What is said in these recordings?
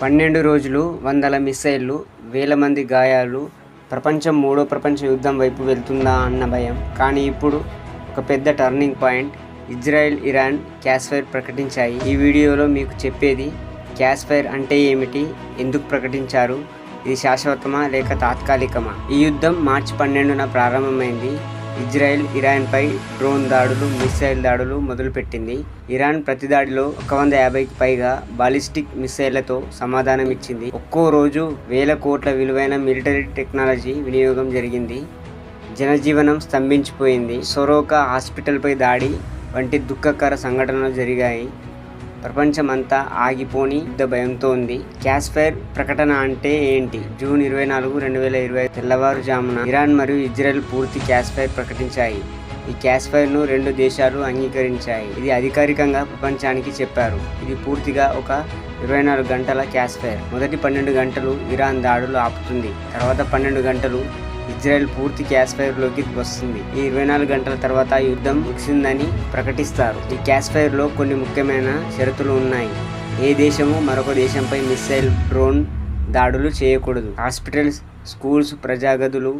12 రోజులు, వందల మిస్సైళ్లు, వేల మంది గాయాలు. ప్రపంచం మూడో ప్రపంచ యుద్ధం వైపు వెళ్తుందా అన్న భయం. కానీ ఇప్పుడు ఒక పెద్ద టర్నింగ్ పాయింట్. ఇజ్రాయెల్, ఇరాన్ క్యాస్ఫైర్ ప్రకటించాయి. ఈ వీడియోలో మీకు చెప్పేది క్యాస్ఫైర్ అంటే ఏమిటి, ఎందుకు ప్రకటించారు, ఇది శాశ్వతమా లేక తాత్కాలికమా. ఈ యుద్ధం మార్చి 12న ప్రారంభమైంది. ఇజ్రాయెల్ ఇరాన్పై డ్రోన్ దాడులు, మిస్సైల్ దాడులు మొదలుపెట్టింది. ఇరాన్ ప్రతి దాడిలో 150కి పైగా బాలిస్టిక్ మిస్సైళ్లతో సమాధానం ఇచ్చింది. ఒక్కో రోజు వేల కోట్ల విలువైన మిలిటరీ టెక్నాలజీ వినియోగం జరిగింది. జనజీవనం స్తంభించిపోయింది. సొరోకా హాస్పిటల్పై దాడి వంటి దుఃఖకర సంఘటనలు జరిగాయి. ప్రపంచమంతా ఆగిపోని యుద్ధ భయంతో ఉంది. క్యాస్ఫైర్ ప్రకటన అంటే ఏంటి? జూన్ 24, 2025 తెల్లవారుజామున ఇరాన్ మరియు ఇజ్రాయెల్ పూర్తి క్యాస్ఫైర్ ప్రకటించాయి. ఈ క్యాస్ఫైర్ను 2 దేశాలు అంగీకరించాయి. ఇది అధికారికంగా ప్రపంచానికి చెప్పారు. ఇది పూర్తిగా ఒక 24 గంటల క్యాస్ఫైర్. మొదటి 12 గంటలు ఇరాన్ దాడులు ఆపుతుంది. తర్వాత 12 గంటలు ఇజ్రాయెల్ పూర్తి క్యాస్ఫైర్లోకి వస్తుంది. ఈ 24 గంటల తర్వాత యుద్ధం ముగిసిందని ప్రకటిస్తారు. ఈ క్యాస్ఫైర్లో కొన్ని ముఖ్యమైన షరతులు ఉన్నాయి. ఏ దేశము మరొక దేశంపై మిస్సైల్, డ్రోన్ దాడులు చేయకూడదు. హాస్పిటల్స్, స్కూల్స్, ప్రజాగదులు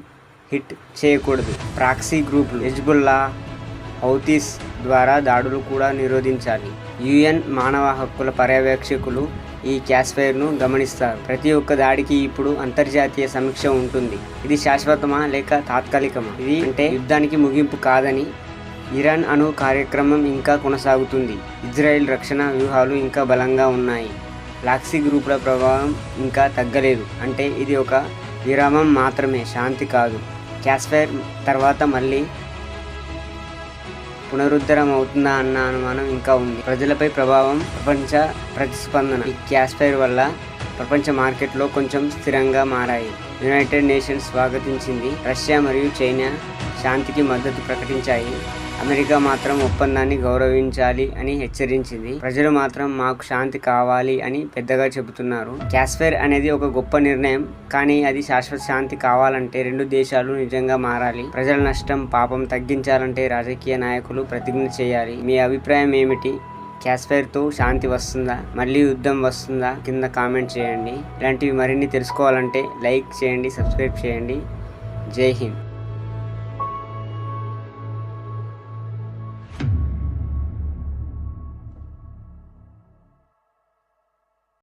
హిట్ చేయకూడదు. ప్రాక్సీ గ్రూపులు హెజ్బుల్లా, హౌతీస్ ద్వారా దాడులు కూడా నిరోధించాలి. యుఎన్ మానవ హక్కుల పర్యవేక్షకులు ఈ క్యాస్ఫైర్ను గమనిస్తారు. ప్రతి ఒక్క దాడికి ఇప్పుడు అంతర్జాతీయ సమీక్ష ఉంటుంది. ఇది శాశ్వతమా లేక తాత్కాలికమా? ఇది అంటే యుద్ధానికి ముగింపు కాదని. ఇరాన్ అణు కార్యక్రమం ఇంకా కొనసాగుతుంది. ఇజ్రాయెల్ రక్షణ వ్యూహాలు ఇంకా బలంగా ఉన్నాయి. ప్రాక్సీ గ్రూపుల ప్రభావం ఇంకా తగ్గలేదు. అంటే ఇది ఒక విరామం మాత్రమే, శాంతి కాదు. క్యాస్ఫైర్ తర్వాత మళ్ళీ పునరుద్ధరణ అవుతుందా అన్న అనుమానం ఇంకా ఉంది. ప్రజలపై ప్రభావం, ప్రపంచ ప్రతిస్పందన. ఈ క్యాస్ఫైర్ వల్ల ప్రపంచ మార్కెట్లో కొంచెం స్థిరంగా మారాయి. యునైటెడ్ నేషన్స్ స్వాగతించింది. రష్యా మరియు చైనా శాంతికి మద్దతు ప్రకటించాయి. అమెరికా మాత్రం ఒప్పందాన్ని గౌరవించాలి అని హెచ్చరించింది. ప్రజలు మాత్రం మాకు శాంతి కావాలి అని పెద్దగా చెబుతున్నారు. క్యాస్ఫైర్ అనేది ఒక గొప్ప నిర్ణయం. కానీ అది శాశ్వత శాంతి కావాలంటే 2 దేశాలు నిజంగా మారాలి. ప్రజల నష్టం, పాపం తగ్గించాలంటే రాజకీయ నాయకులు ప్రతిజ్ఞ చేయాలి. మీ అభిప్రాయం ఏమిటి? క్యాస్ఫైర్తో శాంతి వస్తుందా, మళ్ళీ యుద్ధం వస్తుందా? కింద కామెంట్ చేయండి. ఇలాంటివి మరిన్ని తెలుసుకోవాలంటే లైక్ చేయండి, సబ్స్క్రైబ్ చేయండి. జై హింద్.